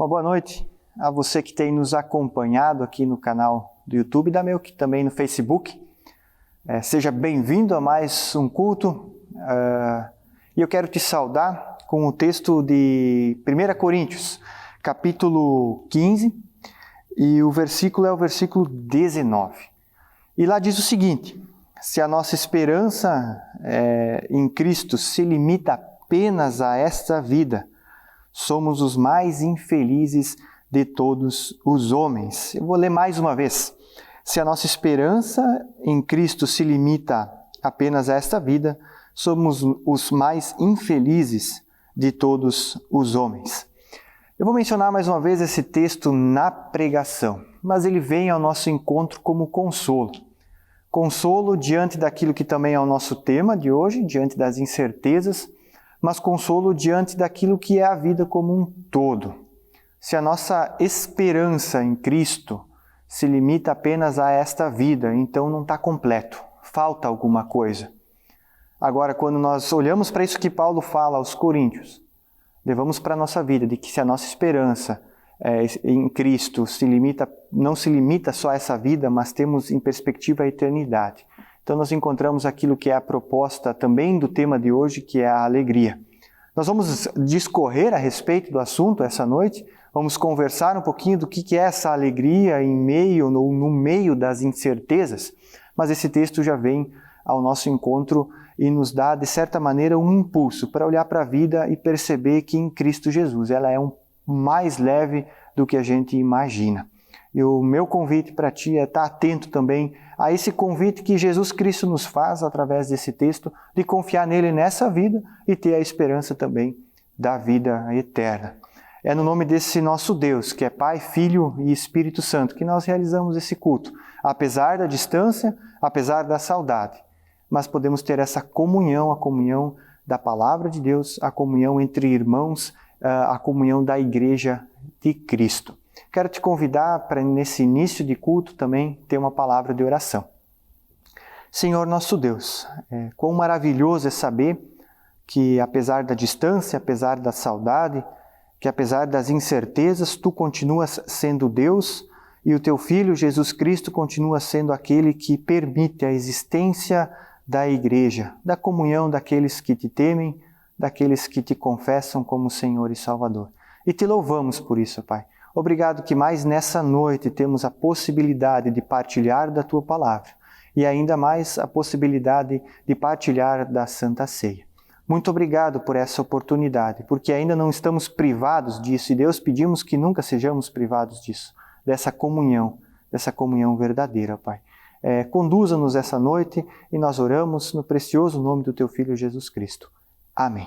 Uma boa noite a você que tem nos acompanhado aqui no canal do YouTube, da meu que também no Facebook. Seja bem-vindo a mais um culto. E eu quero te saudar com o texto de 1 Coríntios, capítulo 15, e o versículo é o versículo 19. E lá diz o seguinte: se a nossa esperança em Cristo se limita apenas a esta vida, somos os mais infelizes de todos os homens. Eu vou ler mais uma vez. Se a nossa esperança em Cristo se limita apenas a esta vida, somos os mais infelizes de todos os homens. Eu vou mencionar mais uma vez esse texto na pregação, mas ele vem ao nosso encontro como consolo. Consolo diante daquilo que também é o nosso tema de hoje, diante das incertezas, mas consolo diante daquilo que é a vida como um todo. Se a nossa esperança em Cristo se limita apenas a esta vida, então não está completo, falta alguma coisa. Agora, quando nós olhamos para isso que Paulo fala aos Coríntios, levamos para a nossa vida, de que se a nossa esperança em Cristo não se limita só a essa vida, mas temos em perspectiva a eternidade. Então nós encontramos aquilo que é a proposta também do tema de hoje, que é a alegria. Nós vamos discorrer a respeito do assunto essa noite, vamos conversar um pouquinho do que é essa alegria no meio das incertezas, mas esse texto já vem ao nosso encontro e nos dá, de certa maneira, um impulso para olhar para a vida e perceber que em Cristo Jesus ela é mais leve do que a gente imagina. E o meu convite para ti é estar atento também a esse convite que Jesus Cristo nos faz através desse texto, de confiar nele nessa vida e ter a esperança também da vida eterna. É no nome desse nosso Deus, que é Pai, Filho e Espírito Santo, que nós realizamos esse culto, apesar da distância, apesar da saudade. Mas podemos ter essa comunhão, a comunhão da Palavra de Deus, a comunhão entre irmãos, a comunhão da Igreja de Cristo. Quero te convidar para, nesse início de culto, também ter uma palavra de oração. Senhor nosso Deus, quão maravilhoso é saber que, apesar da distância, apesar da saudade, que apesar das incertezas, Tu continuas sendo Deus e o Teu Filho, Jesus Cristo, continua sendo aquele que permite a existência da Igreja, da comunhão daqueles que Te temem, daqueles que Te confessam como Senhor e Salvador. E Te louvamos por isso, Pai. Obrigado que mais nessa noite temos a possibilidade de partilhar da Tua Palavra e ainda mais a possibilidade de partilhar da Santa Ceia. Muito obrigado por essa oportunidade, porque ainda não estamos privados disso e Deus pedimos que nunca sejamos privados disso, dessa comunhão verdadeira, Pai. Conduza-nos essa noite e nós oramos no precioso nome do Teu Filho Jesus Cristo. Amém.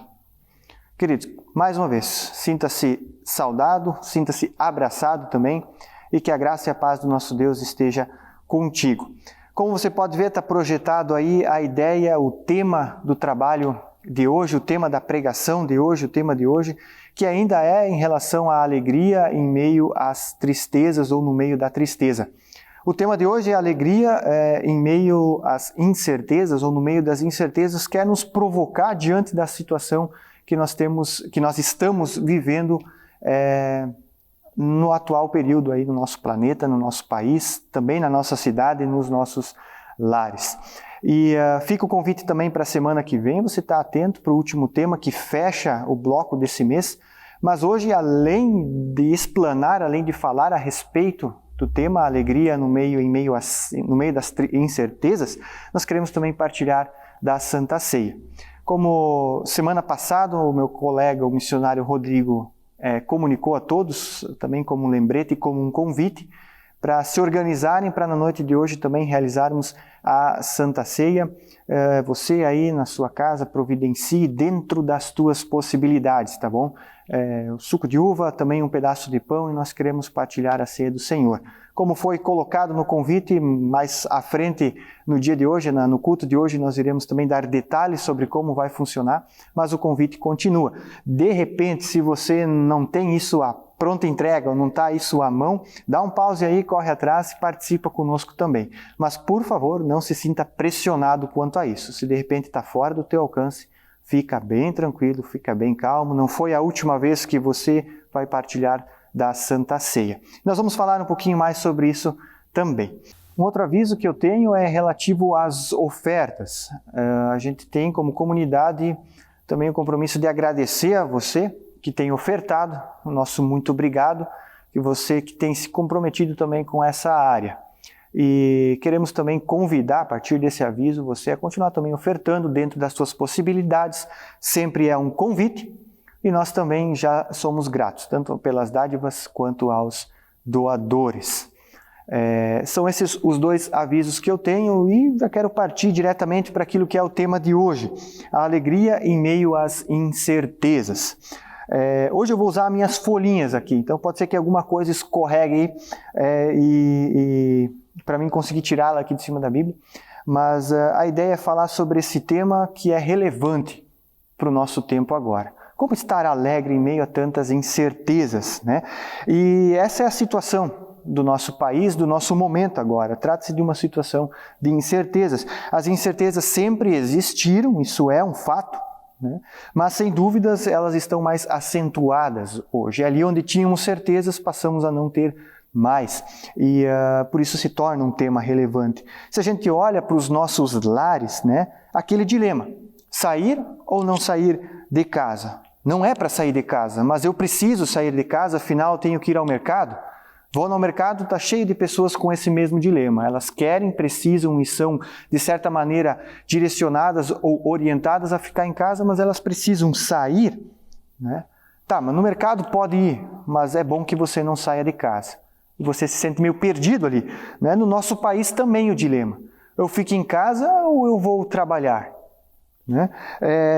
Queridos, mais uma vez, sinta-se saudado, sinta-se abraçado também e que a graça e a paz do nosso Deus esteja contigo. Como você pode ver, está projetado aí a ideia, o tema do trabalho de hoje, o tema da pregação de hoje, o tema de hoje, que ainda é em relação à alegria em meio às tristezas ou no meio da tristeza. O tema de hoje é alegria em meio às incertezas ou no meio das incertezas, quer nos provocar diante da situação que nós estamos vivendo no atual período aí no nosso planeta, no nosso país, também na nossa cidade e nos nossos lares. E fica o convite também para a semana que vem, você está atento para o último tema que fecha o bloco desse mês, mas hoje, além de explanar, além de falar a respeito do tema alegria no meio das incertezas, nós queremos também partilhar da Santa Ceia. Como semana passada o meu colega, o missionário Rodrigo, comunicou a todos, também como um lembrete e como um convite, para se organizarem para na noite de hoje também realizarmos a Santa Ceia. Você aí na sua casa providencie dentro das tuas possibilidades, tá bom? O suco de uva, também um pedaço de pão e nós queremos partilhar a ceia do Senhor. Como foi colocado no convite, mais à frente no dia de hoje, no culto de hoje, nós iremos também dar detalhes sobre como vai funcionar, mas o convite continua. De repente, se você não tem isso à pronta entrega ou não está isso à mão, dá um pause aí, corre atrás e participa conosco também. Mas, por favor, não se sinta pressionado quanto a isso. Se de repente está fora do teu alcance, fica bem tranquilo, fica bem calmo. Não foi a última vez que você vai partilhar da Santa Ceia. Nós vamos falar um pouquinho mais sobre isso também. Um outro aviso que eu tenho é relativo às ofertas. A gente tem como comunidade também o compromisso de agradecer a você que tem ofertado, o nosso muito obrigado, e você que tem se comprometido também com essa área. E queremos também convidar, a partir desse aviso, você a continuar também ofertando dentro das suas possibilidades. Sempre é um convite e nós também já somos gratos, tanto pelas dádivas quanto aos doadores. São esses os dois avisos que eu tenho e já quero partir diretamente para aquilo que é o tema de hoje, a alegria em meio às incertezas. Hoje eu vou usar minhas folhinhas aqui, então pode ser que alguma coisa escorregue aí e para mim conseguir tirá-la aqui de cima da Bíblia, mas a ideia é falar sobre esse tema que é relevante para o nosso tempo agora. Como estar alegre em meio a tantas incertezas, né? E essa é a situação do nosso país, do nosso momento agora. Trata-se de uma situação de incertezas. As incertezas sempre existiram, isso é um fato, né? Mas sem dúvidas elas estão mais acentuadas hoje. Ali onde tínhamos certezas, passamos a não ter mais. E por isso se torna um tema relevante. Se a gente olha para os nossos lares, né, aquele dilema, sair ou não sair de casa? Não é para sair de casa, mas eu preciso sair de casa, afinal tenho que ir ao mercado. Vou no mercado, está cheio de pessoas com esse mesmo dilema. Elas querem, precisam e são, de certa maneira, direcionadas ou orientadas a ficar em casa, mas elas precisam sair, né? Tá, mas no mercado pode ir, mas é bom que você não saia de casa. E você se sente meio perdido ali, né? No nosso país também o dilema. Eu fico em casa ou eu vou trabalhar? Né?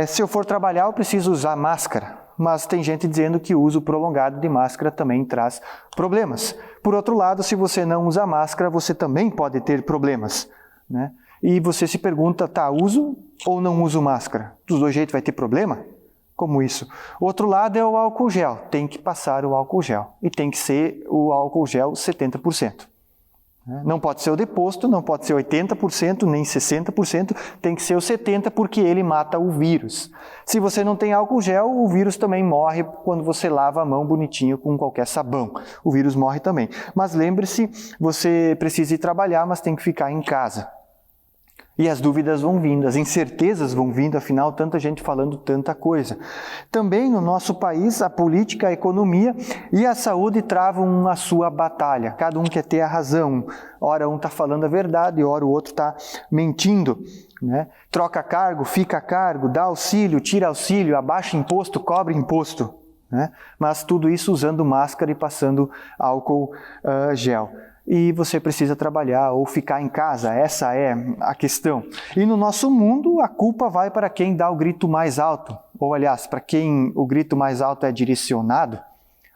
Se eu for trabalhar, eu preciso usar máscara. Mas tem gente dizendo que o uso prolongado de máscara também traz problemas. Por outro lado, se você não usa máscara, você também pode ter problemas, né? E você se pergunta, tá, uso ou não uso máscara? Dos dois jeitos vai ter problema? Como isso? Outro lado é o álcool gel. Tem que passar o álcool gel. E tem que ser o álcool gel 70%. Não pode ser o deposto, não pode ser 80%, nem 60%, tem que ser o 70% porque ele mata o vírus. Se você não tem álcool gel, o vírus também morre quando você lava a mão bonitinho com qualquer sabão. O vírus morre também. Mas lembre-se, você precisa ir trabalhar, mas tem que ficar em casa. E as dúvidas vão vindo, as incertezas vão vindo, afinal, tanta gente falando tanta coisa. Também no nosso país, a política, a economia e a saúde travam a sua batalha. Cada um quer ter a razão. Ora um está falando a verdade, ora o outro está mentindo, né? Troca cargo, fica cargo, dá auxílio, tira auxílio, abaixa imposto, cobre imposto, né? Mas tudo isso usando máscara e passando álcool gel. E você precisa trabalhar ou ficar em casa, essa é a questão. E no nosso mundo, a culpa vai para quem dá o grito mais alto, ou aliás, para quem o grito mais alto é direcionado.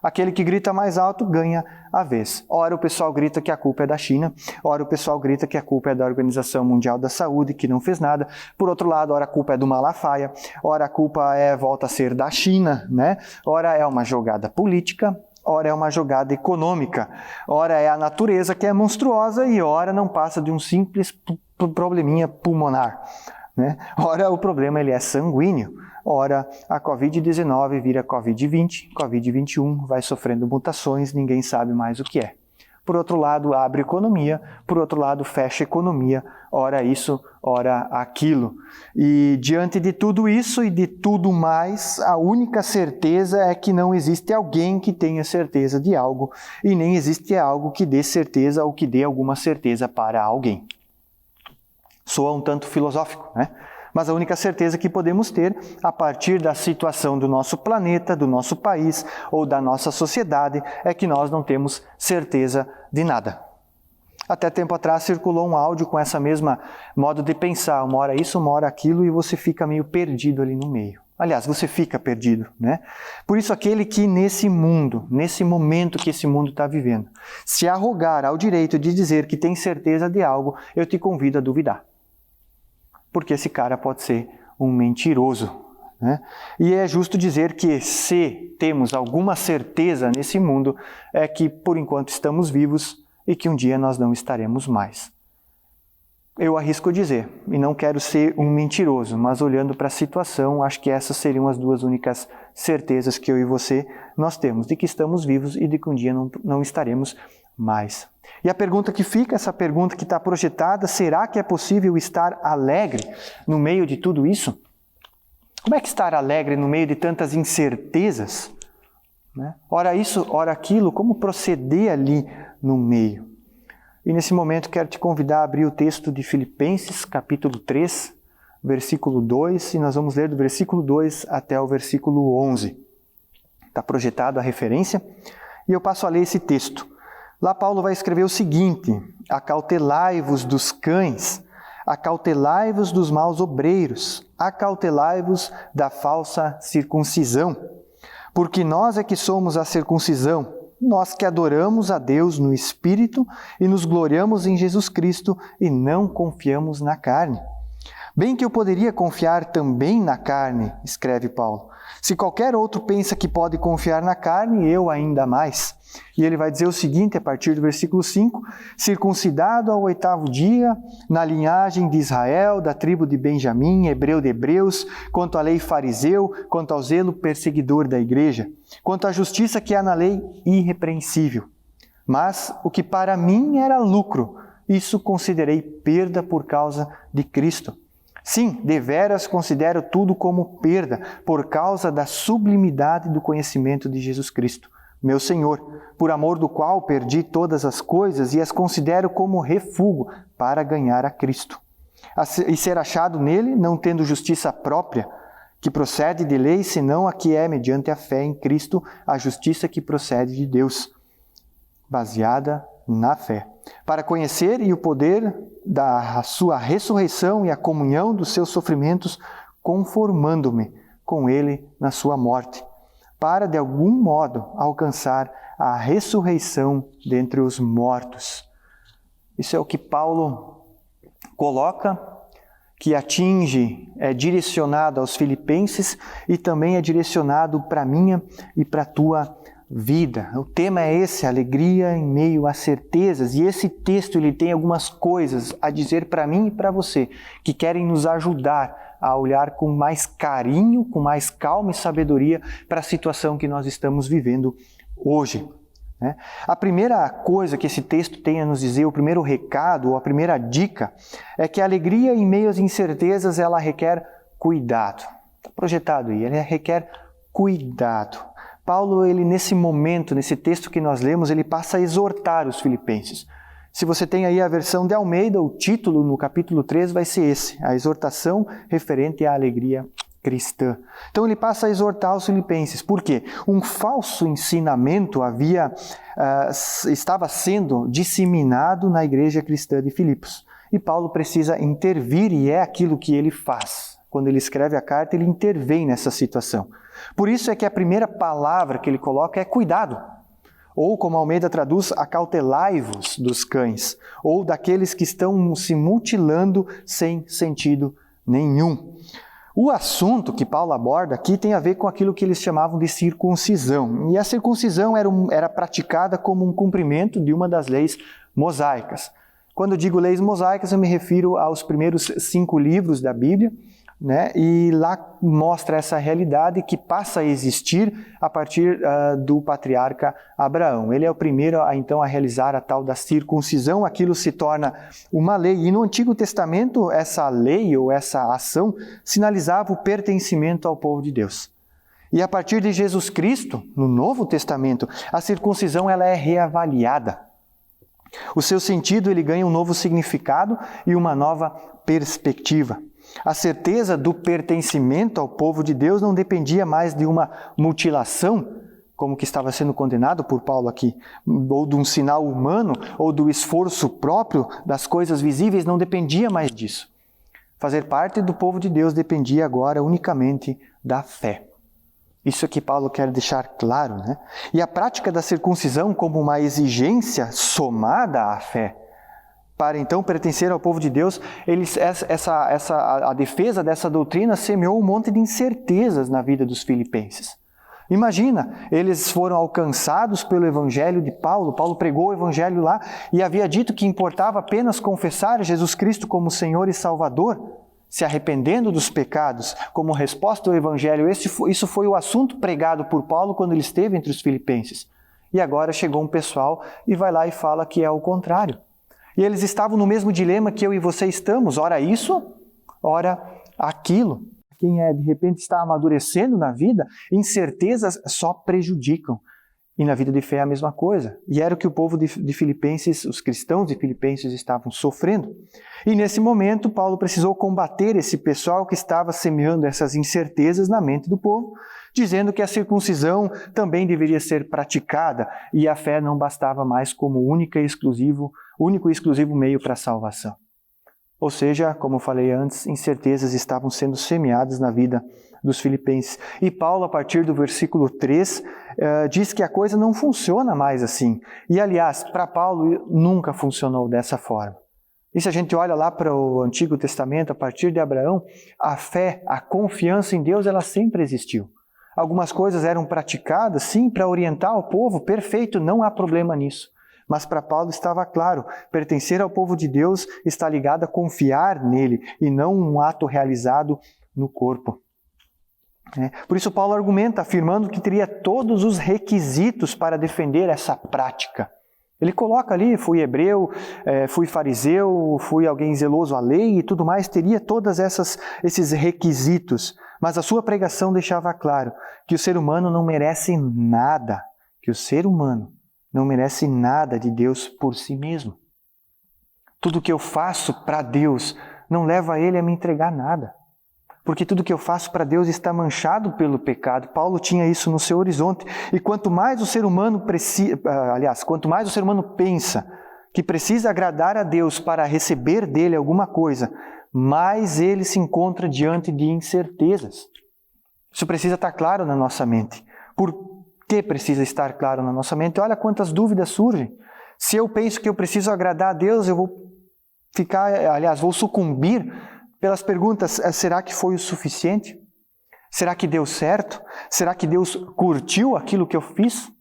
Aquele que grita mais alto ganha a vez. Ora o pessoal grita que a culpa é da China, ora o pessoal grita que a culpa é da Organização Mundial da Saúde, que não fez nada. Por outro lado, ora a culpa é do Malafaia, ora a culpa volta a ser da China, né? Ora é uma jogada política, ora é uma jogada econômica, ora é a natureza que é monstruosa e ora não passa de um simples probleminha pulmonar, né? Ora o problema ele é sanguíneo, ora a Covid-19 vira Covid-20, Covid-21 vai sofrendo mutações, ninguém sabe mais o que é. Por outro lado, abre economia, por outro lado, fecha economia, ora isso, ora aquilo. E diante de tudo isso e de tudo mais, a única certeza é que não existe alguém que tenha certeza de algo e nem existe algo que dê certeza ou que dê alguma certeza para alguém. Soa um tanto filosófico, né? Mas a única certeza que podemos ter a partir da situação do nosso planeta, do nosso país ou da nossa sociedade é que nós não temos certeza de nada. Até tempo atrás circulou um áudio com essa mesma modo de pensar, uma hora isso, uma hora aquilo, e você fica meio perdido ali no meio. Aliás, você fica perdido, né? Por isso aquele que nesse mundo, nesse momento que esse mundo está vivendo, se arrogar ao direito de dizer que tem certeza de algo, eu te convido a duvidar. Porque esse cara pode ser um mentiroso, né? E é justo dizer que se temos alguma certeza nesse mundo, é que por enquanto estamos vivos e que um dia nós não estaremos mais. Eu arrisco dizer, e não quero ser um mentiroso, mas olhando para a situação, acho que essas seriam as duas únicas certezas que eu e você nós temos, de que estamos vivos e de que um dia não estaremos mais. E a pergunta que fica, essa pergunta que está projetada, será que é possível estar alegre no meio de tudo isso? Como é que estar alegre no meio de tantas incertezas? Né? Ora isso, ora aquilo, como proceder ali no meio? E nesse momento quero te convidar a abrir o texto de Filipenses, capítulo 3, versículo 2, e nós vamos ler do versículo 2 até o versículo 11. Está projetado a referência, e eu passo a ler esse texto. Lá Paulo vai escrever o seguinte: acautelai-vos dos cães, acautelai-vos dos maus obreiros, acautelai-vos da falsa circuncisão. Porque nós é que somos a circuncisão, nós que adoramos a Deus no Espírito e nos gloriamos em Jesus Cristo e não confiamos na carne. Bem que eu poderia confiar também na carne, escreve Paulo. Se qualquer outro pensa que pode confiar na carne, eu ainda mais. E ele vai dizer o seguinte, a partir do versículo 5, circuncidado ao 8º dia, na linhagem de Israel, da tribo de Benjamim, hebreu de hebreus, quanto à lei fariseu, quanto ao zelo perseguidor da igreja, quanto à justiça que há na lei, irrepreensível. Mas o que para mim era lucro, isso considerei perda por causa de Cristo. Sim, deveras considero tudo como perda, por causa da sublimidade do conhecimento de Jesus Cristo, meu Senhor, por amor do qual perdi todas as coisas e as considero como refúgio para ganhar a Cristo. E ser achado nele, não tendo justiça própria, que procede de lei, senão a que é, mediante a fé em Cristo, a justiça que procede de Deus, baseada na fé, para conhecer e o poder da sua ressurreição e a comunhão dos seus sofrimentos, conformando-me com ele na sua morte, para de algum modo alcançar a ressurreição dentre os mortos. Isso é o que Paulo coloca, que atinge, é direcionado aos filipenses e também é direcionado para a minha e para a tua vida. O tema é esse, alegria em meio a certezas. E esse texto ele tem algumas coisas a dizer para mim e para você, que querem nos ajudar a olhar com mais carinho, com mais calma e sabedoria para a situação que nós estamos vivendo hoje. A primeira coisa que esse texto tem a nos dizer, o primeiro recado, ou a primeira dica, é que a alegria em meio às incertezas, ela requer cuidado. Está projetado aí, ela requer cuidado. Paulo, ele nesse momento, nesse texto que nós lemos, ele passa a exortar os filipenses. Se você tem aí a versão de Almeida, o título no capítulo 3 vai ser esse, a exortação referente à alegria cristã. Então ele passa a exortar os filipenses. Por quê? Um falso ensinamento estava sendo disseminado na igreja cristã de Filipos. E Paulo precisa intervir e é aquilo que ele faz. Quando ele escreve a carta, ele intervém nessa situação. Por isso é que a primeira palavra que ele coloca é cuidado. Ou, como Almeida traduz, acautelai-vos dos cães, ou daqueles que estão se mutilando sem sentido nenhum. O assunto que Paulo aborda aqui tem a ver com aquilo que eles chamavam de circuncisão. E a circuncisão era praticada como um cumprimento de uma das leis mosaicas. Quando eu digo leis mosaicas, eu me refiro aos primeiros 5 livros da Bíblia, e lá mostra essa realidade que passa a existir a partir do patriarca Abraão. Ele é o primeiro a realizar a tal da circuncisão, aquilo se torna uma lei. E no Antigo Testamento, essa lei ou essa ação sinalizava o pertencimento ao povo de Deus. E a partir de Jesus Cristo, no Novo Testamento, a circuncisão ela é reavaliada. O seu sentido ele ganha um novo significado e uma nova perspectiva. A certeza do pertencimento ao povo de Deus não dependia mais de uma mutilação, como que estava sendo condenado por Paulo aqui, ou de um sinal humano, ou do esforço próprio das coisas visíveis, não dependia mais disso. Fazer parte do povo de Deus dependia agora unicamente da fé. Isso é que Paulo quer deixar claro, E a prática da circuncisão como uma exigência somada à fé, para então pertencer ao povo de Deus, a defesa dessa doutrina semeou um monte de incertezas na vida dos filipenses. Imagina, eles foram alcançados pelo evangelho de Paulo. Paulo pregou o evangelho lá e havia dito que importava apenas confessar Jesus Cristo como Senhor e Salvador, se arrependendo dos pecados, como resposta ao evangelho. Isso foi o assunto pregado por Paulo quando ele esteve entre os filipenses. E agora chegou um pessoal e vai lá e fala que é o contrário. E eles estavam no mesmo dilema que eu e você estamos, ora isso, ora aquilo. Quem de repente está amadurecendo na vida, incertezas só prejudicam. E na vida de fé é a mesma coisa. E era o que o povo de Filipenses, os cristãos de Filipenses estavam sofrendo. E nesse momento, Paulo precisou combater esse pessoal que estava semeando essas incertezas na mente do povo, dizendo que a circuncisão também deveria ser praticada e a fé não bastava mais como único e exclusivo meio para a salvação. Ou seja, como eu falei antes, incertezas estavam sendo semeadas na vida dos filipenses. E Paulo, a partir do versículo 3, diz que a coisa não funciona mais assim. E, aliás, para Paulo nunca funcionou dessa forma. E se a gente olha lá para o Antigo Testamento, a partir de Abraão, a fé, a confiança em Deus, ela sempre existiu. Algumas coisas eram praticadas, sim, para orientar o povo, perfeito, não há problema nisso. Mas para Paulo estava claro, pertencer ao povo de Deus está ligado a confiar nele e não um ato realizado no corpo. Por isso Paulo argumenta, afirmando que teria todos os requisitos para defender essa prática. Ele coloca ali, fui hebreu, fui fariseu, fui alguém zeloso à lei e tudo mais, teria todos esses requisitos. Mas a sua pregação deixava claro que o ser humano não merece nada, que o ser humano não merece nada de Deus por si mesmo. Tudo que eu faço para Deus não leva Ele a me entregar nada. Porque tudo que eu faço para Deus está manchado pelo pecado. Paulo tinha isso no seu horizonte. E quanto mais o ser humano pensa que precisa agradar a Deus para receber dele alguma coisa, mais ele se encontra diante de incertezas. Isso precisa estar claro na nossa mente. Por que precisa estar claro na nossa mente? Olha quantas dúvidas surgem. Se eu penso que eu preciso agradar a Deus, eu vou sucumbir pelas perguntas, será que foi o suficiente? Será que deu certo? Será que Deus curtiu aquilo que eu fiz?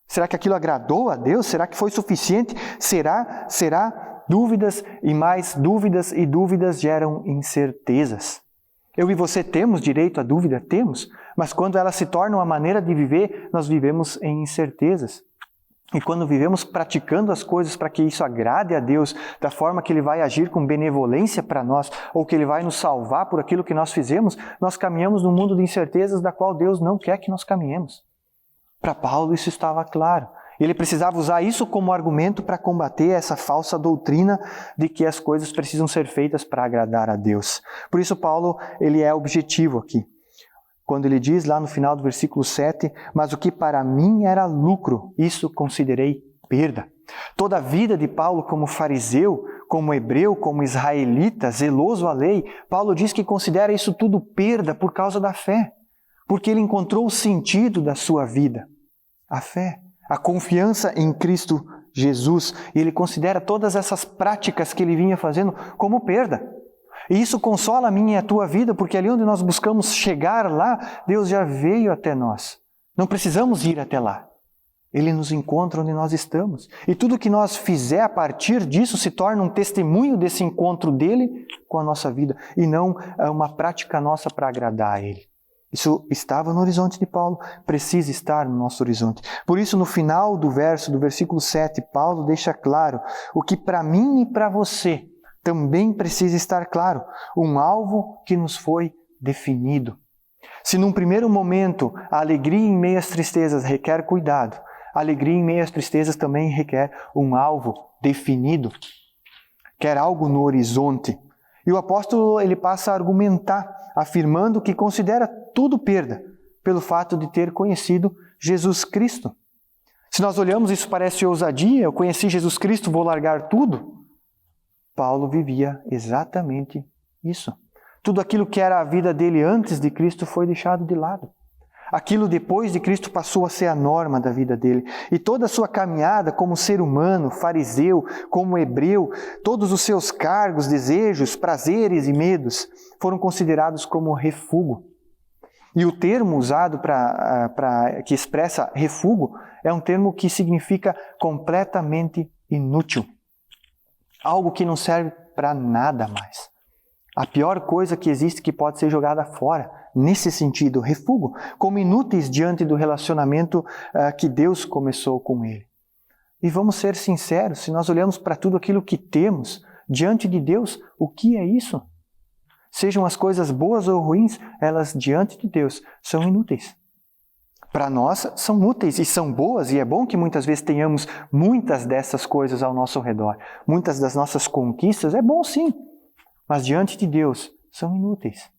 Será que aquilo agradou a Deus? Será que foi suficiente? Será? Dúvidas e mais dúvidas e dúvidas geram incertezas. Eu e você temos direito à dúvida? Temos. Mas quando ela se torna uma maneira de viver, nós vivemos em incertezas. E quando vivemos praticando as coisas para que isso agrade a Deus, da forma que Ele vai agir com benevolência para nós, ou que Ele vai nos salvar por aquilo que nós fizemos, nós caminhamos num mundo de incertezas da qual Deus não quer que nós caminhemos. Para Paulo isso estava claro. Ele precisava usar isso como argumento para combater essa falsa doutrina de que as coisas precisam ser feitas para agradar a Deus. Por isso Paulo, ele é objetivo aqui. Quando ele diz lá no final do versículo 7, mas o que para mim era lucro, isso considerei perda. Toda a vida de Paulo como fariseu, como hebreu, como israelita, zeloso à lei, Paulo diz que considera isso tudo perda por causa da fé. Porque ele encontrou o sentido da sua vida, a fé, a confiança em Cristo Jesus. E ele considera todas essas práticas que ele vinha fazendo como perda. E isso consola a minha e a tua vida, porque ali onde nós buscamos chegar lá, Deus já veio até nós. Não precisamos ir até lá. Ele nos encontra onde nós estamos. E tudo que nós fizer a partir disso se torna um testemunho desse encontro dele com a nossa vida, e não uma prática nossa para agradar a ele. Isso estava no horizonte de Paulo, precisa estar no nosso horizonte. Por isso, no final do versículo 7, Paulo deixa claro o que para mim e para você também precisa estar claro, um alvo que nos foi definido. Se num primeiro momento a alegria em meio às tristezas requer cuidado, a alegria em meio às tristezas também requer um alvo definido, quer algo no horizonte. E o apóstolo ele passa a argumentar, afirmando que considera tudo perda pelo fato de ter conhecido Jesus Cristo. Se nós olhamos, isso parece ousadia, eu conheci Jesus Cristo, vou largar tudo. Paulo vivia exatamente isso. Tudo aquilo que era a vida dele antes de Cristo foi deixado de lado. Aquilo depois de Cristo passou a ser a norma da vida dele. E toda a sua caminhada como ser humano, fariseu, como hebreu, todos os seus cargos, desejos, prazeres e medos foram considerados como refúgio. E o termo usado que expressa refúgio é um termo que significa completamente inútil. Algo que não serve para nada mais. A pior coisa que existe que pode ser jogada fora. Nesse sentido, refúgio, como inúteis diante do relacionamento que Deus começou com ele. E vamos ser sinceros, se nós olhamos para tudo aquilo que temos diante de Deus, o que é isso? Sejam as coisas boas ou ruins, elas diante de Deus são inúteis. Para nós são úteis e são boas, e é bom que muitas vezes tenhamos muitas dessas coisas ao nosso redor. Muitas das nossas conquistas, é bom sim, mas diante de Deus são inúteis.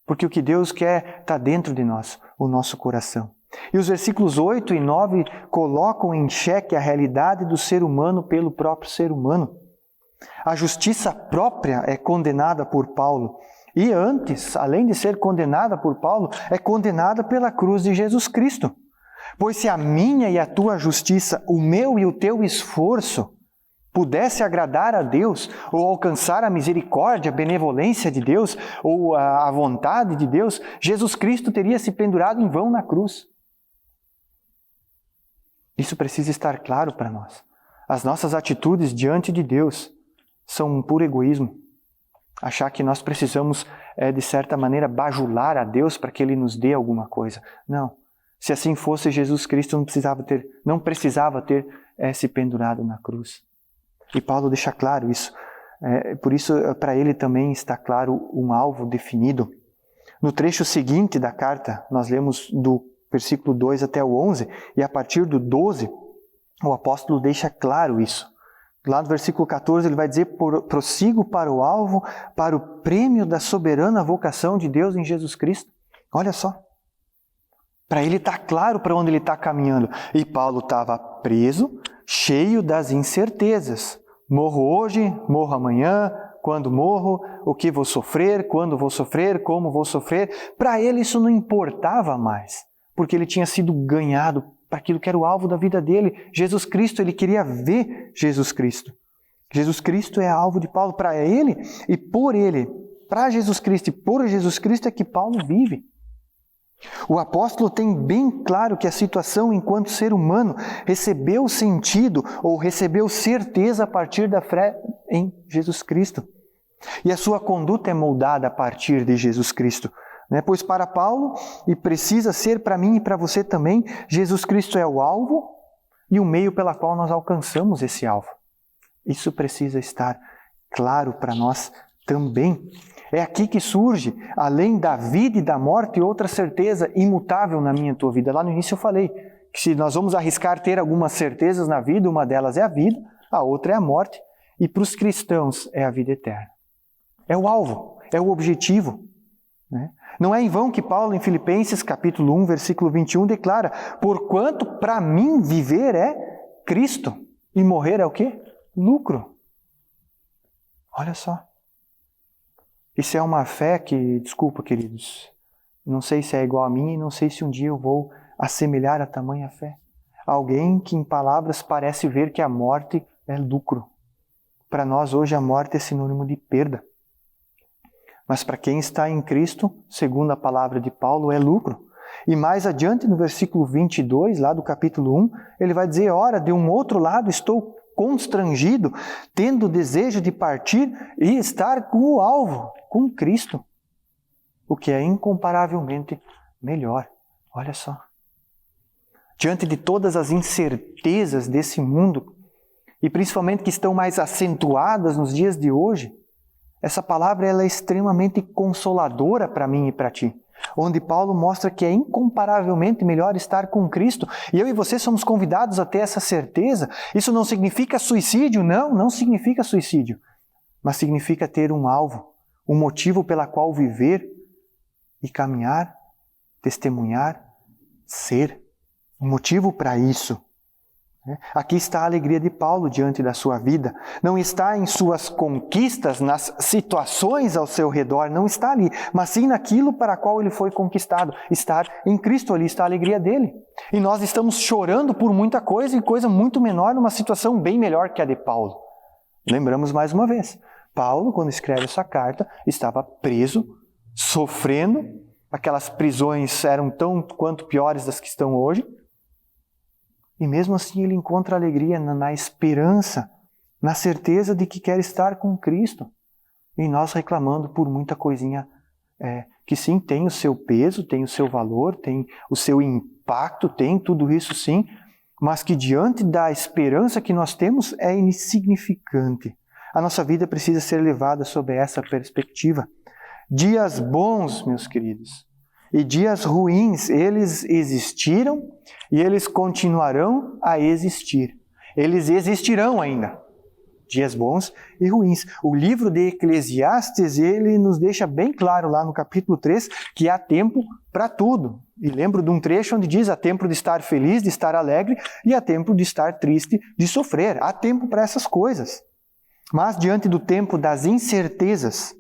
Porque o que Deus quer está dentro de nós, o nosso coração. E os versículos 8 e 9 colocam em xeque a realidade do ser humano pelo próprio ser humano. A justiça própria é condenada por Paulo. E antes, além de ser condenada por Paulo, é condenada pela cruz de Jesus Cristo. Pois se a minha e a tua justiça, o meu e o teu esforço, pudesse agradar a Deus, ou alcançar a misericórdia, a benevolência de Deus, ou a vontade de Deus, Jesus Cristo teria se pendurado em vão na cruz. Isso precisa estar claro para nós. As nossas atitudes diante de Deus são um puro egoísmo. Achar que nós precisamos, de certa maneira, bajular a Deus para que Ele nos dê alguma coisa. Não. Se assim fosse, Jesus Cristo não precisava ter se pendurado na cruz. E Paulo deixa claro isso. Por isso, para ele também está claro um alvo definido. No trecho seguinte da carta, nós lemos do versículo 2 até o 11, e a partir do 12, o apóstolo deixa claro isso. Lá no versículo 14 ele vai dizer: prossigo para o alvo, para o prêmio da soberana vocação de Deus em Jesus Cristo. Olha só. Para ele está claro para onde ele está caminhando. E Paulo estava preso, cheio das incertezas. Morro hoje, morro amanhã, quando morro, o que vou sofrer, quando vou sofrer, como vou sofrer. Para ele isso não importava mais, porque ele tinha sido ganhado para aquilo que era o alvo da vida dele. Jesus Cristo, ele queria ver Jesus Cristo. Jesus Cristo é alvo de Paulo. Para ele e por ele, para Jesus Cristo e por Jesus Cristo é que Paulo vive. O apóstolo tem bem claro que a situação enquanto ser humano recebeu sentido ou recebeu certeza a partir da fé em Jesus Cristo. E a sua conduta é moldada a partir de Jesus Cristo. Pois para Paulo, e precisa ser para mim e para você também, Jesus Cristo é o alvo e o meio pela qual nós alcançamos esse alvo. Isso precisa estar claro para nós também. É aqui que surge, além da vida e da morte, outra certeza imutável na minha e tua vida. Lá no início eu falei que se nós vamos arriscar ter algumas certezas na vida, uma delas é a vida, a outra é a morte, e para os cristãos é a vida eterna. É o alvo, é o objetivo. Não é em vão que Paulo, em Filipenses capítulo 1, versículo 21, declara: porquanto para mim viver é Cristo e morrer é o quê? Lucro. Olha só. Isso é uma fé que, desculpa queridos, não sei se é igual a minha e não sei se um dia eu vou assemelhar a tamanha fé. Alguém que em palavras parece ver que a morte é lucro. Para nós hoje a morte é sinônimo de perda. Mas para quem está em Cristo, segundo a palavra de Paulo, é lucro. E mais adiante, no versículo 22, lá do capítulo 1, ele vai dizer: ora, de um outro lado estou constrangido, tendo o desejo de partir e estar com o alvo, com Cristo, o que é incomparavelmente melhor. Olha só. Diante de todas as incertezas desse mundo, e principalmente que estão mais acentuadas nos dias de hoje, essa palavra ela é extremamente consoladora para mim e para ti. Onde Paulo mostra que é incomparavelmente melhor estar com Cristo. E eu e você somos convidados a ter essa certeza. Isso não significa suicídio, não significa suicídio. Mas significa ter um alvo, um motivo pela qual viver e caminhar, testemunhar, ser. Um motivo para isso. Aqui está a alegria de Paulo diante da sua vida. Não está em suas conquistas, nas situações ao seu redor, não está ali, mas sim naquilo para qual ele foi conquistado. Estar em Cristo, ali está a alegria dele. E nós estamos chorando por muita coisa e coisa muito menor numa situação bem melhor que a de Paulo. Lembramos mais uma vez, Paulo, quando escreve essa carta, estava preso, sofrendo, aquelas prisões eram tão quanto piores das que estão hoje. E mesmo assim ele encontra alegria na esperança, na certeza de que quer estar com Cristo. E nós reclamando por muita coisinha que sim, tem o seu peso, tem o seu valor, tem o seu impacto, tem tudo isso sim, mas que diante da esperança que nós temos é insignificante. A nossa vida precisa ser levada sob essa perspectiva. Dias bons, meus queridos, e dias ruins, eles existiram e eles continuarão a existir. Eles existirão ainda. Dias bons e ruins. O livro de Eclesiastes, ele nos deixa bem claro lá no capítulo 3 que há tempo para tudo. E lembro de um trecho onde diz: há tempo de estar feliz, de estar alegre, e há tempo de estar triste, de sofrer. Há tempo para essas coisas. Mas diante do tempo das incertezas,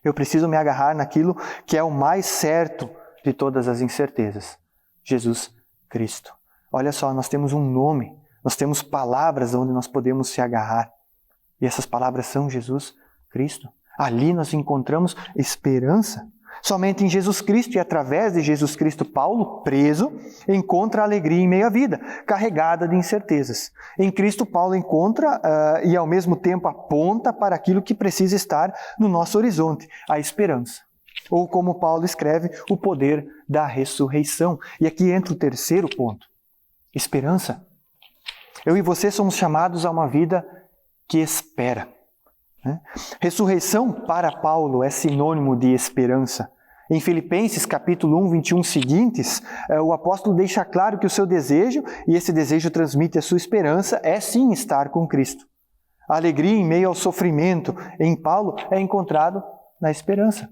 eu preciso me agarrar naquilo que é o mais certo de todas as incertezas: Jesus Cristo. Olha só, nós temos um nome. Nós temos palavras onde nós podemos se agarrar. E essas palavras são Jesus Cristo. Ali nós encontramos esperança. Somente em Jesus Cristo e através de Jesus Cristo, Paulo, preso, encontra alegria em meio à vida, carregada de incertezas. Em Cristo, Paulo encontra e ao mesmo tempo aponta para aquilo que precisa estar no nosso horizonte, a esperança. Ou como Paulo escreve, o poder da ressurreição. E aqui entra o terceiro ponto. Esperança. Eu e você somos chamados a uma vida que espera. Ressurreição para Paulo é sinônimo de esperança. Em Filipenses capítulo 1, 21 seguintes, o apóstolo deixa claro que o seu desejo, e esse desejo transmite a sua esperança, é sim estar com Cristo. A alegria em meio ao sofrimento em Paulo é encontrado na esperança.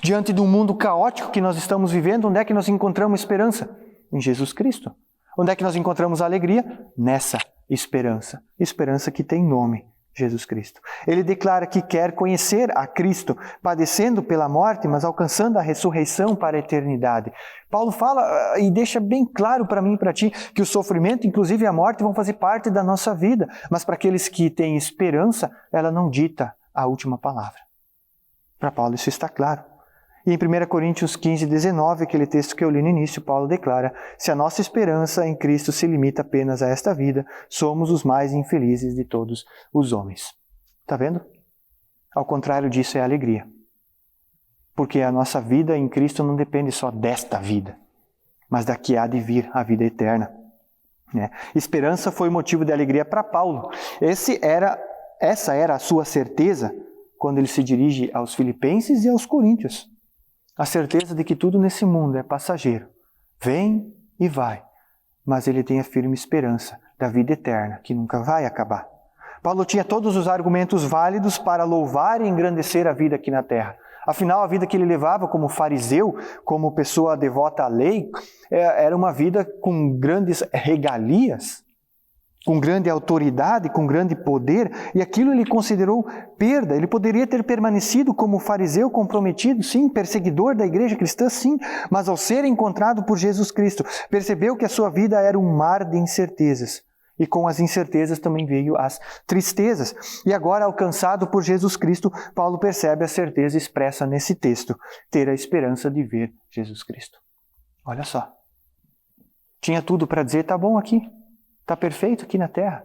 Diante de um mundo caótico que nós estamos vivendo, onde é que nós encontramos esperança? Em Jesus Cristo. Onde é que nós encontramos alegria? Nessa esperança. Esperança que tem nome, Jesus Cristo. Ele declara que quer conhecer a Cristo, padecendo pela morte, mas alcançando a ressurreição para a eternidade. Paulo fala e deixa bem claro para mim e para ti que o sofrimento, inclusive a morte, vão fazer parte da nossa vida. Mas para aqueles que têm esperança, ela não dita a última palavra. Para Paulo isso está claro. E em 1 Coríntios 15, 19, aquele texto que eu li no início, Paulo declara: se a nossa esperança em Cristo se limita apenas a esta vida, somos os mais infelizes de todos os homens. Está vendo? Ao contrário disso é a alegria. Porque a nossa vida em Cristo não depende só desta vida, mas da que há de vir, a vida eterna. Esperança foi motivo de alegria para Paulo. Essa era a sua certeza quando ele se dirige aos Filipenses e aos Coríntios. A certeza de que tudo nesse mundo é passageiro. Vem e vai. Mas ele tem a firme esperança da vida eterna, que nunca vai acabar. Paulo tinha todos os argumentos válidos para louvar e engrandecer a vida aqui na terra. Afinal, a vida que ele levava como fariseu, como pessoa devota à lei, era uma vida com grandes regalias, com grande autoridade, com grande poder, e aquilo ele considerou perda. Ele poderia ter permanecido como fariseu comprometido, sim, perseguidor da igreja cristã, sim, mas ao ser encontrado por Jesus Cristo, percebeu que a sua vida era um mar de incertezas. E com as incertezas também veio as tristezas. E agora, alcançado por Jesus Cristo, Paulo percebe a certeza expressa nesse texto, ter a esperança de ver Jesus Cristo. Olha só. Tinha tudo para dizer, tá bom aqui. Está perfeito aqui na terra.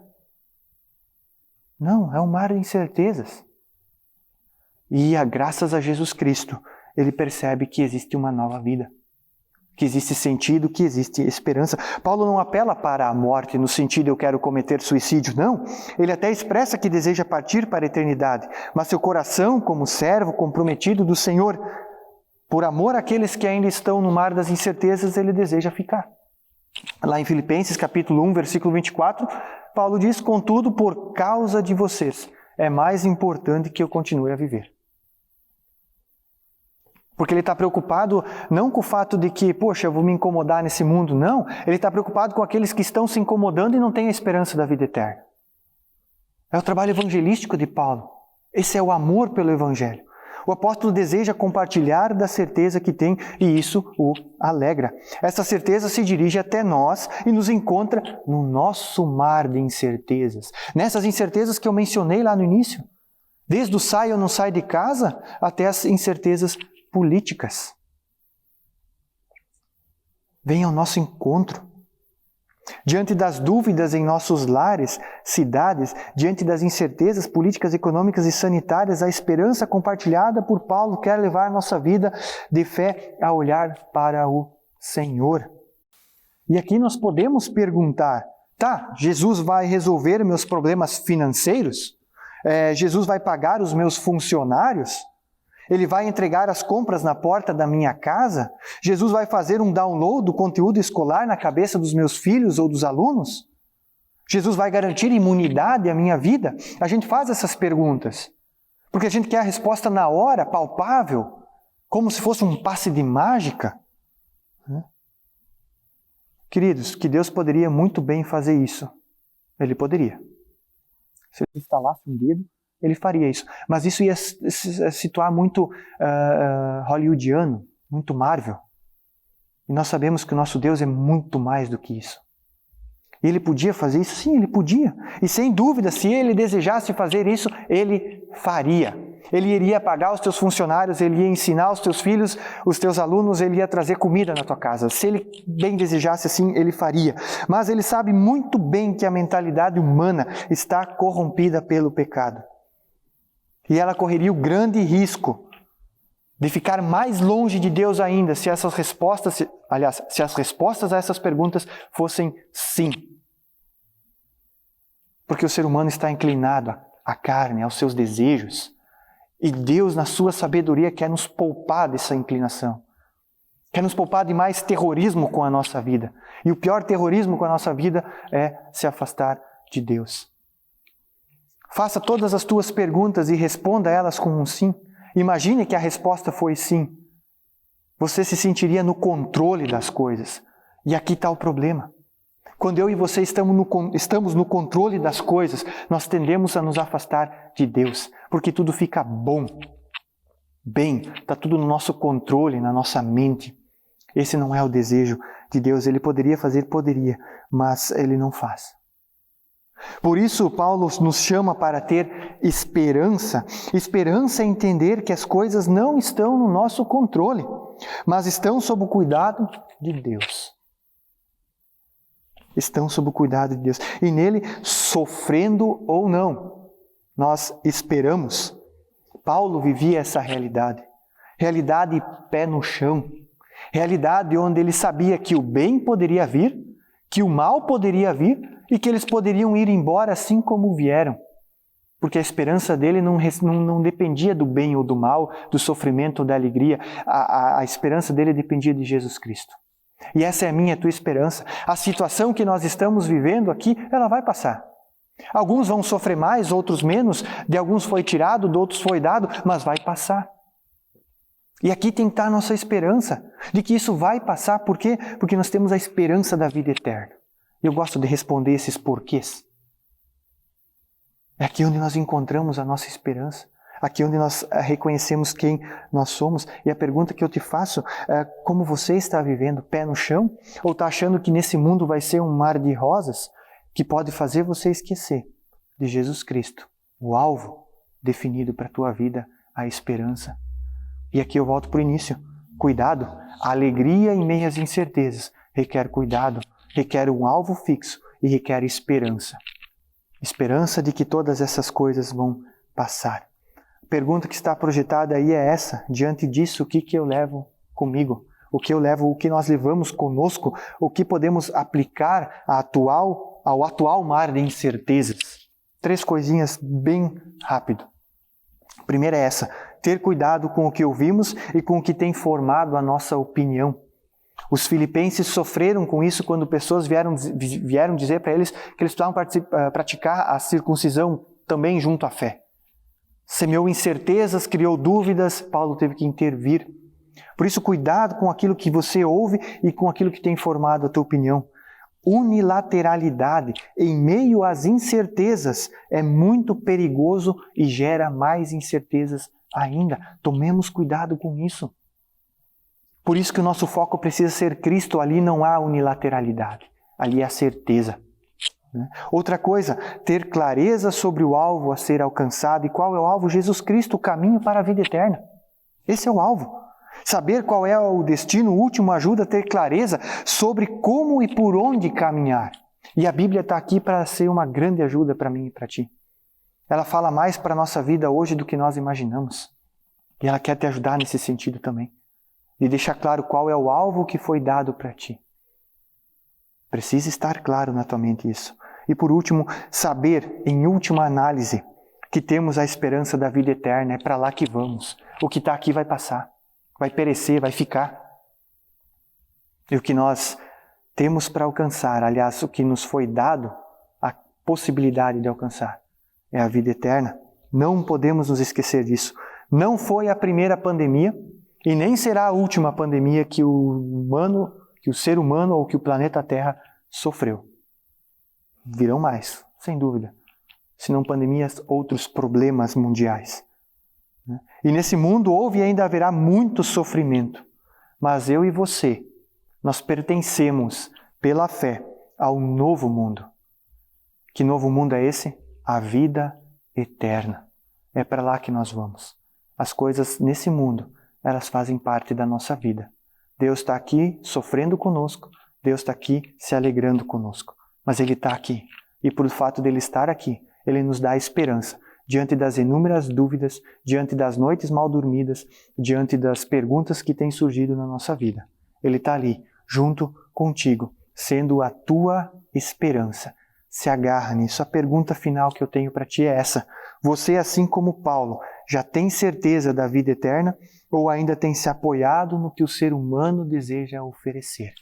Não, é um mar de incertezas. E graças a Jesus Cristo, ele percebe que existe uma nova vida. Que existe sentido, que existe esperança. Paulo não apela para a morte no sentido eu quero cometer suicídio, não. Ele até expressa que deseja partir para a eternidade. Mas seu coração, como servo comprometido do Senhor, por amor àqueles que ainda estão no mar das incertezas, ele deseja ficar. Lá em Filipenses capítulo 1, versículo 24, Paulo diz: contudo, por causa de vocês, é mais importante que eu continue a viver. Porque ele está preocupado não com o fato de que, poxa, eu vou me incomodar nesse mundo, não. Ele está preocupado com aqueles que estão se incomodando e não têm a esperança da vida eterna. É o trabalho evangelístico de Paulo. Esse é o amor pelo Evangelho. O apóstolo deseja compartilhar da certeza que tem e isso o alegra. Essa certeza se dirige até nós e nos encontra no nosso mar de incertezas. Nessas incertezas que eu mencionei lá no início. Desde o sai ou não sai de casa até as incertezas políticas. Vem ao nosso encontro. Diante das dúvidas em nossos lares, cidades, diante das incertezas políticas, econômicas e sanitárias, a esperança compartilhada por Paulo quer levar nossa vida de fé a olhar para o Senhor. E aqui nós podemos perguntar, tá, Jesus vai resolver meus problemas financeiros? Jesus vai pagar os meus funcionários? Ele vai entregar as compras na porta da minha casa? Jesus vai fazer um download do conteúdo escolar na cabeça dos meus filhos ou dos alunos? Jesus vai garantir imunidade à minha vida? A gente faz essas perguntas porque a gente quer a resposta na hora, palpável, como se fosse um passe de mágica. Queridos, que Deus poderia muito bem fazer isso. Ele poderia. Se ele instalasse um dedo, Ele faria isso. Mas isso ia se situar muito hollywoodiano, muito Marvel. E nós sabemos que o nosso Deus é muito mais do que isso. E Ele podia fazer isso? Sim, Ele podia. E sem dúvida, se Ele desejasse fazer isso, Ele faria. Ele iria pagar os teus funcionários, Ele ia ensinar os teus filhos, os teus alunos, Ele ia trazer comida na tua casa. Se Ele bem desejasse assim, Ele faria. Mas Ele sabe muito bem que a mentalidade humana está corrompida pelo pecado. E ela correria o grande risco de ficar mais longe de Deus ainda se as respostas a essas perguntas fossem sim. Porque o ser humano está inclinado à carne, aos seus desejos. E Deus, na sua sabedoria, quer nos poupar dessa inclinação. Quer nos poupar de mais terrorismo com a nossa vida. E o pior terrorismo com a nossa vida é se afastar de Deus. Faça todas as tuas perguntas e responda elas com um sim. Imagine que a resposta foi sim. Você se sentiria no controle das coisas. E aqui está o problema. Quando eu e você estamos no controle das coisas, nós tendemos a nos afastar de Deus. Porque tudo fica bom. Bem, está tudo no nosso controle, na nossa mente. Esse não é o desejo de Deus. Ele poderia fazer, poderia, mas Ele não faz. Por isso, Paulo nos chama para ter esperança. Esperança é entender que as coisas não estão no nosso controle, mas estão sob o cuidado de Deus. Estão sob o cuidado de Deus. E nele, sofrendo ou não, nós esperamos. Paulo vivia essa realidade. Realidade pé no chão. Realidade onde ele sabia que o bem poderia vir, que o mal poderia vir, e que eles poderiam ir embora assim como vieram. Porque a esperança dele não dependia do bem ou do mal, do sofrimento ou da alegria. A esperança dele dependia de Jesus Cristo. E essa é a minha e a tua esperança. A situação que nós estamos vivendo aqui, ela vai passar. Alguns vão sofrer mais, outros menos. De alguns foi tirado, de outros foi dado, mas vai passar. E aqui tem que estar a nossa esperança de que isso vai passar. Por quê? Porque nós temos a esperança da vida eterna. Eu gosto de responder esses porquês. É aqui onde nós encontramos a nossa esperança. Aqui onde nós reconhecemos quem nós somos. E a pergunta que eu te faço é: como você está vivendo? Pé no chão? Ou está achando que nesse mundo vai ser um mar de rosas que pode fazer você esquecer de Jesus Cristo, o alvo definido para a tua vida, a esperança? E aqui eu volto para o início. Cuidado. A alegria em meio às incertezas requer cuidado. Requer um alvo fixo e requer esperança. Esperança de que todas essas coisas vão passar. A pergunta que está projetada aí é essa: diante disso, o que eu levo comigo? O que nós levamos conosco? O que podemos aplicar ao atual mar de incertezas? 3 coisinhas bem rápido. A primeira é essa: ter cuidado com o que ouvimos e com o que tem formado a nossa opinião. Os filipenses sofreram com isso quando pessoas vieram dizer para eles que eles precisavam praticar a circuncisão também junto à fé. Semeou incertezas, criou dúvidas, Paulo teve que intervir. Por isso, cuidado com aquilo que você ouve e com aquilo que tem formado a tua opinião. Unilateralidade em meio às incertezas é muito perigoso e gera mais incertezas ainda. Tomemos cuidado com isso. Por isso que o nosso foco precisa ser Cristo. Ali não há unilateralidade. Ali há certeza. Outra coisa, ter clareza sobre o alvo a ser alcançado. E qual é o alvo? Jesus Cristo, o caminho para a vida eterna. Esse é o alvo. Saber qual é o destino último ajuda a ter clareza sobre como e por onde caminhar. E a Bíblia está aqui para ser uma grande ajuda para mim e para ti. Ela fala mais para a nossa vida hoje do que nós imaginamos. E ela quer te ajudar nesse sentido também. De deixar claro qual é o alvo que foi dado para ti. Precisa estar claro na tua mente isso. E por último, saber, em última análise, que temos a esperança da vida eterna. É para lá que vamos. O que está aqui vai passar. Vai perecer, vai ficar. E o que nós temos para alcançar, aliás, o que nos foi dado, a possibilidade de alcançar, é a vida eterna. Não podemos nos esquecer disso. Não foi a primeira pandemia e nem será a última pandemia que o ser humano ou que o planeta Terra sofreu. Virão mais, sem dúvida. Se não pandemias, outros problemas mundiais. E nesse mundo houve e ainda haverá muito sofrimento. Mas eu e você, nós pertencemos pela fé ao novo mundo. Que novo mundo é esse? A vida eterna. É para lá que nós vamos. As coisas nesse mundo, elas fazem parte da nossa vida. Deus está aqui sofrendo conosco, Deus está aqui se alegrando conosco. Mas Ele está aqui. E por fato dele estar aqui, Ele nos dá esperança. Diante das inúmeras dúvidas, diante das noites mal dormidas, diante das perguntas que têm surgido na nossa vida. Ele está ali, junto contigo, sendo a tua esperança. Se agarra nisso. A pergunta final que eu tenho para ti é essa. Você, assim como Paulo, já tem certeza da vida eterna ou ainda tem se apoiado no que o ser humano deseja oferecer?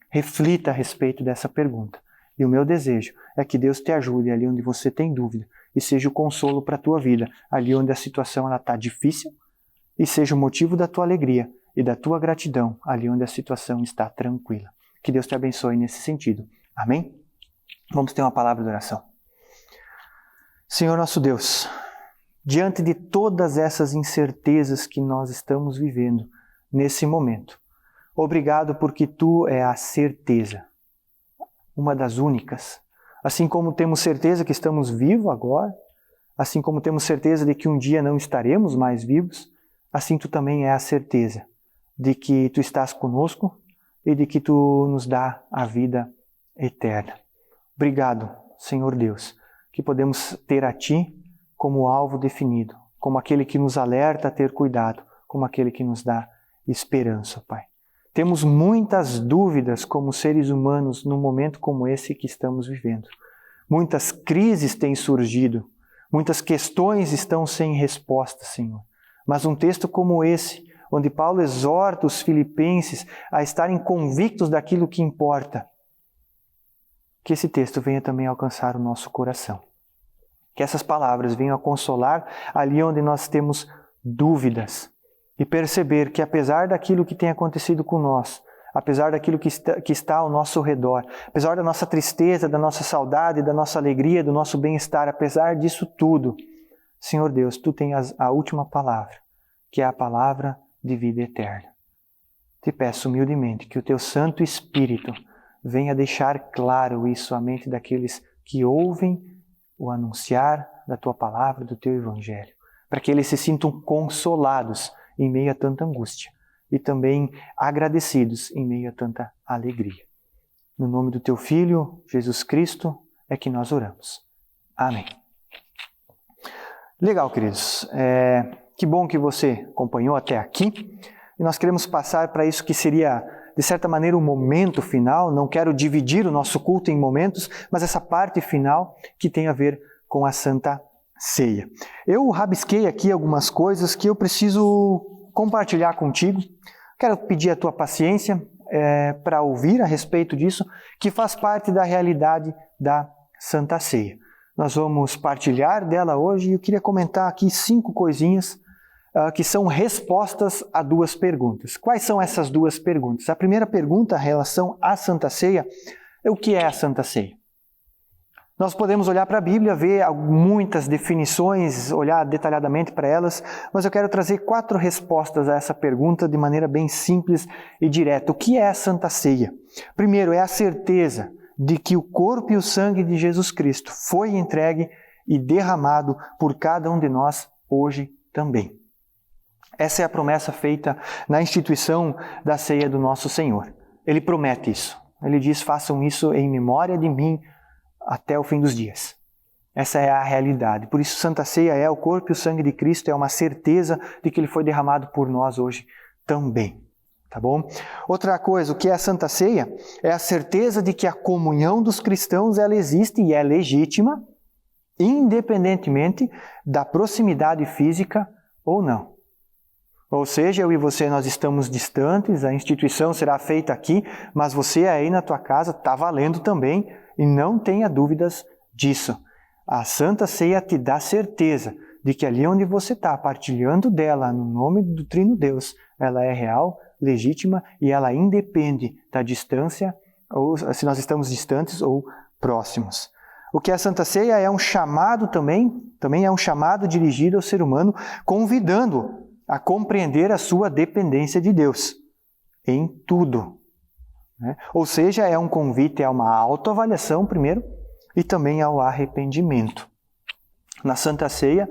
Reflita a respeito dessa pergunta. E o meu desejo é que Deus te ajude ali onde você tem dúvida e seja o consolo para a tua vida, ali onde a situação está difícil e seja o motivo da tua alegria e da tua gratidão, ali onde a situação está tranquila. Que Deus te abençoe nesse sentido. Amém? Vamos ter uma palavra de oração. Senhor nosso Deus, diante de todas essas incertezas que nós estamos vivendo nesse momento, obrigado porque Tu é a certeza, uma das únicas. Assim como temos certeza que estamos vivos agora, assim como temos certeza de que um dia não estaremos mais vivos, assim Tu também é a certeza de que Tu estás conosco e de que Tu nos dá a vida eterna. Obrigado, Senhor Deus, que podemos ter a Ti como alvo definido, como aquele que nos alerta a ter cuidado, como aquele que nos dá esperança, Pai. Temos muitas dúvidas como seres humanos num momento como esse que estamos vivendo. Muitas crises têm surgido, muitas questões estão sem resposta, Senhor. Mas um texto como esse, onde Paulo exorta os filipenses a estarem convictos daquilo que importa, que esse texto venha também alcançar o nosso coração. Que essas palavras venham a consolar ali onde nós temos dúvidas e perceber que apesar daquilo que tem acontecido com nós, apesar daquilo que está ao nosso redor, apesar da nossa tristeza, da nossa saudade, da nossa alegria, do nosso bem-estar, apesar disso tudo, Senhor Deus, Tu tens a última palavra, que é a palavra de vida eterna. Te peço humildemente que o Teu Santo Espírito venha deixar claro isso à mente daqueles que ouvem o anunciar da Tua palavra, do Teu Evangelho, para que eles se sintam consolados em meio a tanta angústia e também agradecidos em meio a tanta alegria. No nome do Teu Filho, Jesus Cristo, é que nós oramos. Amém. Legal, queridos. Que bom que você acompanhou até aqui. E nós queremos passar para isso que seria, de certa maneira, o momento final. Não quero dividir o nosso culto em momentos, mas essa parte final que tem a ver com a Santa Ceia. Eu rabisquei aqui algumas coisas que eu preciso compartilhar contigo. Quero pedir a tua paciência para ouvir a respeito disso, que faz parte da realidade da Santa Ceia. Nós vamos partilhar dela hoje e eu queria comentar aqui 5 coisinhas que são respostas a 2 perguntas. Quais são essas 2 perguntas? A primeira pergunta, em relação à Santa Ceia, é o que é a Santa Ceia? Nós podemos olhar para a Bíblia, ver muitas definições, olhar detalhadamente para elas, mas eu quero trazer 4 respostas a essa pergunta de maneira bem simples e direta. O que é a Santa Ceia? Primeiro, é a certeza de que o corpo e o sangue de Jesus Cristo foi entregue e derramado por cada um de nós hoje também. Essa é a promessa feita na instituição da ceia do nosso Senhor. Ele promete isso. Ele diz, façam isso em memória de mim até o fim dos dias. Essa é a realidade. Por isso, Santa Ceia é o corpo e o sangue de Cristo, é uma certeza de que Ele foi derramado por nós hoje também. Tá bom? Outra coisa, o que é a Santa Ceia? É a certeza de que a comunhão dos cristãos ela existe e é legítima, independentemente da proximidade física ou não. Ou seja, eu e você, nós estamos distantes, a instituição será feita aqui, mas você aí na tua casa está valendo também e não tenha dúvidas disso. A Santa Ceia te dá certeza de que ali onde você está, partilhando dela no nome do Trino Deus, ela é real, legítima e ela independe da distância, ou se nós estamos distantes ou próximos. O que é a Santa Ceia é um chamado também é um chamado dirigido ao ser humano, convidando-o a compreender a sua dependência de Deus em tudo. Né? Ou seja, é um convite a uma autoavaliação primeiro e também ao arrependimento. Na Santa Ceia,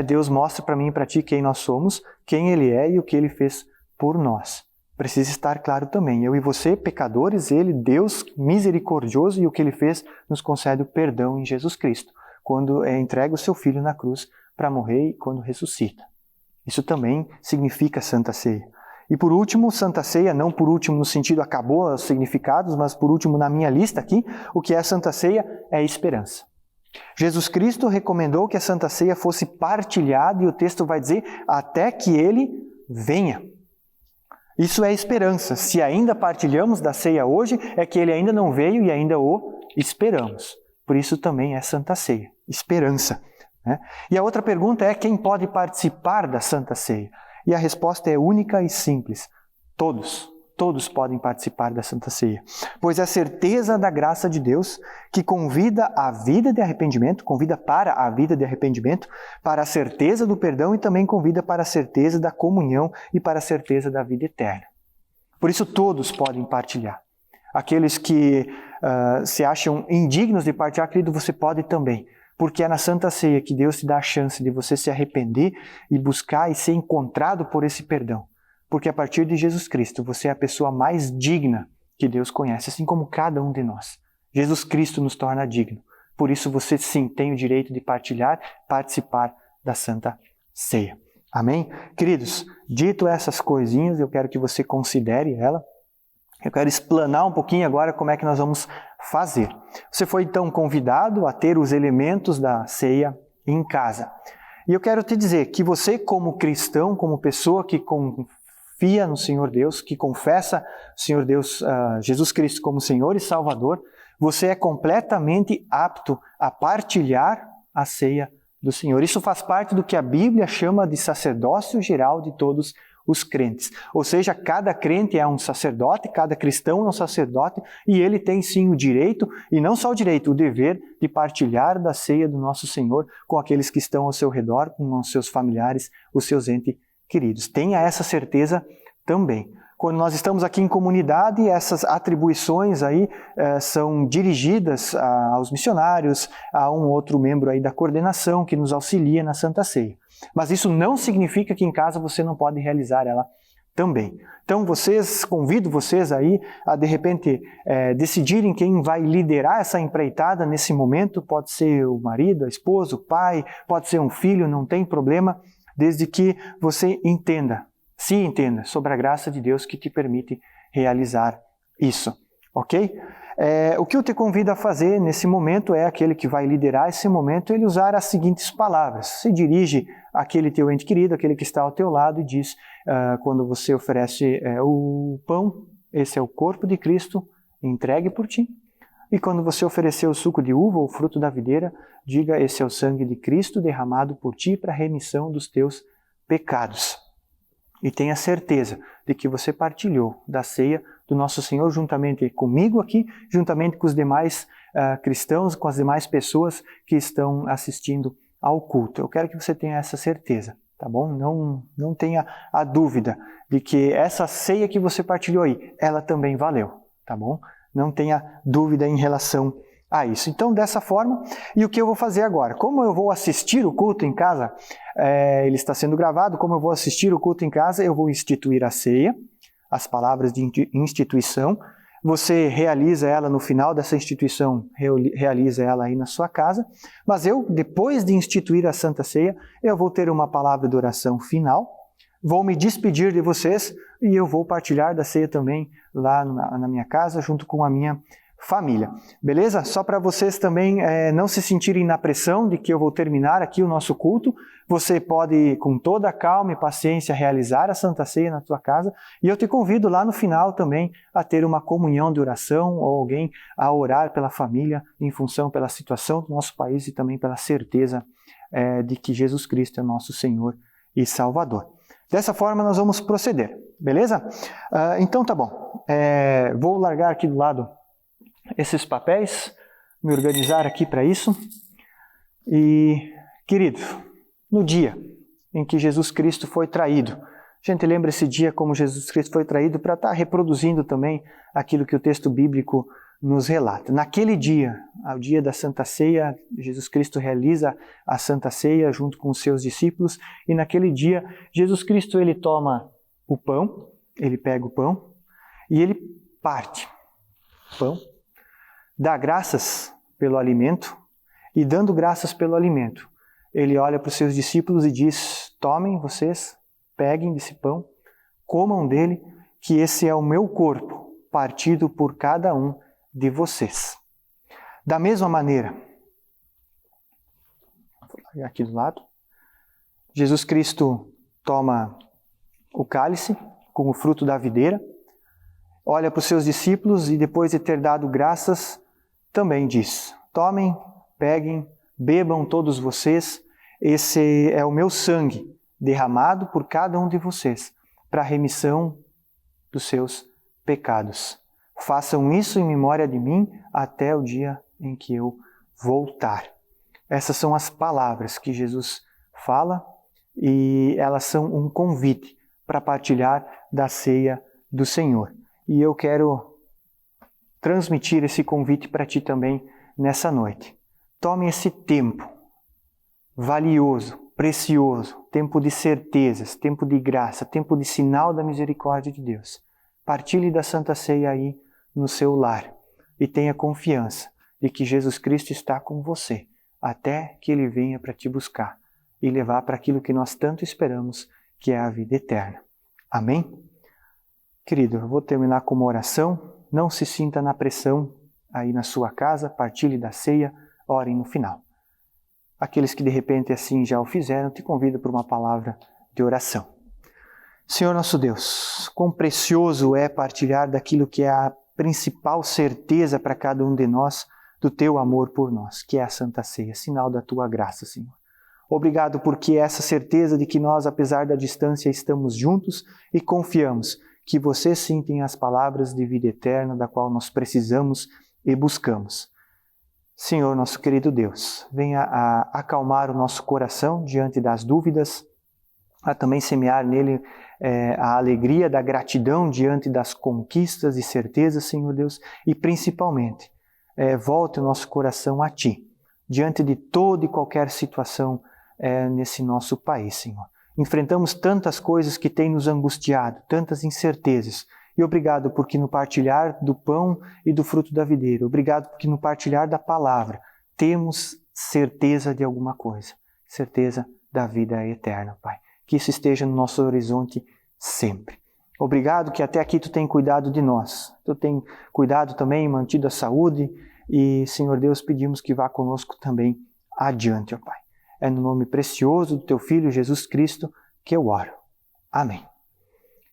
Deus mostra para mim e para ti quem nós somos, quem Ele é e o que Ele fez por nós. Precisa estar claro também, eu e você, pecadores, Ele, Deus misericordioso, e o que Ele fez nos concede o perdão em Jesus Cristo, quando entrega o seu Filho na cruz para morrer e quando ressuscita. Isso também significa Santa Ceia. E por último, Santa Ceia, não por último no sentido acabou os significados, mas por último na minha lista aqui, o que é a Santa Ceia é esperança. Jesus Cristo recomendou que a Santa Ceia fosse partilhada e o texto vai dizer até que Ele venha. Isso é esperança. Se ainda partilhamos da ceia hoje, é que Ele ainda não veio e ainda o esperamos. Por isso também é Santa Ceia, esperança. Né? E a outra pergunta é quem pode participar da Santa Ceia? E a resposta é única e simples. Todos podem participar da Santa Ceia. Pois é a certeza da graça de Deus que convida à vida de arrependimento, convida para a vida de arrependimento, para a certeza do perdão e também convida para a certeza da comunhão e para a certeza da vida eterna. Por isso todos podem partilhar. Aqueles que se acham indignos de partilhar, querido, você pode também. Porque é na Santa Ceia que Deus te dá a chance de você se arrepender e buscar e ser encontrado por esse perdão. Porque a partir de Jesus Cristo, você é a pessoa mais digna que Deus conhece, assim como cada um de nós. Jesus Cristo nos torna digno. Por isso você sim tem o direito de participar da Santa Ceia. Amém? Queridos, dito essas coisinhas, eu quero que você considere ela. Eu quero explanar um pouquinho agora como é que nós vamos fazer. Você foi então convidado a ter os elementos da ceia em casa. E eu quero te dizer que você como cristão, como pessoa que confia no Senhor Deus, que confessa o Senhor Deus, Jesus Cristo como Senhor e Salvador, você é completamente apto a partilhar a ceia do Senhor. Isso faz parte do que a Bíblia chama de sacerdócio geral de todos os crentes. Ou seja, cada crente é um sacerdote, cada cristão é um sacerdote e ele tem sim o direito, e não só o direito, o dever de partilhar da ceia do nosso Senhor com aqueles que estão ao seu redor, com os seus familiares, os seus entes queridos. Tenha essa certeza também. Quando nós estamos aqui em comunidade, essas atribuições aí são dirigidas aos missionários, a um outro membro aí da coordenação que nos auxilia na Santa Ceia. Mas isso não significa que em casa você não pode realizar ela também. Então convido vocês aí a de repente decidirem quem vai liderar essa empreitada nesse momento. Pode ser o marido, a esposa, o pai, pode ser um filho, não tem problema, desde que você se entenda sobre a graça de Deus que te permite realizar isso, ok? O que eu te convido a fazer nesse momento é aquele que vai liderar esse momento, ele usar as seguintes palavras. Se dirige àquele teu ente querido, aquele que está ao teu lado e diz, quando você oferece o pão, esse é o corpo de Cristo, entregue por ti. E quando você oferecer o suco de uva ou o fruto da videira, diga, esse é o sangue de Cristo derramado por ti para a remissão dos teus pecados. E tenha certeza de que você partilhou da ceia do nosso Senhor juntamente comigo aqui, juntamente com os demais cristãos, com as demais pessoas que estão assistindo ao culto. Eu quero que você tenha essa certeza, tá bom? Não tenha a dúvida de que essa ceia que você partilhou aí, ela também valeu, tá bom? Não tenha dúvida em relação a isso. Então, dessa forma, e o que eu vou fazer agora? Como eu vou assistir o culto em casa, ele está sendo gravado, como eu vou assistir o culto em casa, eu vou instituir a ceia, as palavras de instituição. Você realiza ela no final dessa instituição, realiza ela aí na sua casa. Mas eu, depois de instituir a Santa Ceia, eu vou ter uma palavra de oração final, vou me despedir de vocês e eu vou partilhar da ceia também lá na minha casa, junto com a minha família. Beleza? Só para vocês também não se sentirem na pressão de que eu vou terminar aqui o nosso culto, você pode, com toda a calma e paciência, realizar a Santa Ceia na tua casa. E eu te convido lá no final também a ter uma comunhão de oração ou alguém a orar pela família em função pela situação do nosso país e também pela certeza de que Jesus Cristo é nosso Senhor e Salvador. Dessa forma nós vamos proceder, beleza? Então tá bom. Vou largar aqui do lado esses papéis, me organizar aqui para isso. E, querido, no dia em que Jesus Cristo foi traído, a gente lembra esse dia como Jesus Cristo foi traído para estar reproduzindo também aquilo que o texto bíblico nos relata. Naquele dia, ao dia da Santa Ceia, Jesus Cristo realiza a Santa Ceia junto com os seus discípulos e naquele dia, Jesus Cristo ele toma o pão, ele pega o pão e ele parte o pão, dá graças pelo alimento e dando graças pelo alimento, ele olha para os seus discípulos e diz: tomem vocês, peguem desse pão, comam dele, que esse é o meu corpo, partido por cada um de vocês. Da mesma maneira, vou largar aqui do lado, Jesus Cristo toma o cálice com o fruto da videira, olha para os seus discípulos e depois de ter dado graças, também diz: tomem, peguem, bebam todos vocês, esse é o meu sangue derramado por cada um de vocês para a remissão dos seus pecados. Façam isso em memória de mim até o dia em que eu voltar. Essas são as palavras que Jesus fala e elas são um convite para partilhar da ceia do Senhor. E eu quero transmitir esse convite para ti também nessa noite. Tome esse tempo valioso, precioso, tempo de certezas, tempo de graça, tempo de sinal da misericórdia de Deus. Partilhe da Santa Ceia aí no seu lar e tenha confiança de que Jesus Cristo está com você até que Ele venha para te buscar e levar para aquilo que nós tanto esperamos, que é a vida eterna. Amém? Querido, eu vou terminar com uma oração. Não se sinta na pressão aí na sua casa, partilhe da ceia, orem no final. Aqueles que de repente assim já o fizeram, te convido para uma palavra de oração. Senhor nosso Deus, quão precioso é partilhar daquilo que é a principal certeza para cada um de nós do Teu amor por nós, que é a Santa Ceia, sinal da Tua graça, Senhor. Obrigado porque essa certeza de que nós, apesar da distância, estamos juntos e confiamos que Você sim tem as palavras de vida eterna da qual nós precisamos e buscamos. Senhor, nosso querido Deus, venha a acalmar o nosso coração diante das dúvidas, a também semear nele a alegria da gratidão diante das conquistas e certezas, Senhor Deus, e principalmente, volte o nosso coração a Ti, diante de toda e qualquer situação nesse nosso país, Senhor. Enfrentamos tantas coisas que têm nos angustiado, tantas incertezas, e obrigado porque no partilhar do pão e do fruto da videira, obrigado porque no partilhar da palavra temos certeza de alguma coisa, certeza da vida eterna, Pai. Que isso esteja no nosso horizonte sempre. Obrigado que até aqui Tu tem cuidado de nós, Tu tem cuidado também, mantido a saúde e, Senhor Deus, pedimos que vá conosco também adiante, ó Pai. É no nome precioso do Teu Filho Jesus Cristo que eu oro. Amém.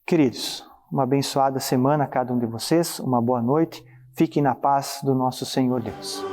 Queridos, uma abençoada semana a cada um de vocês, uma boa noite, fiquem na paz do nosso Senhor Deus.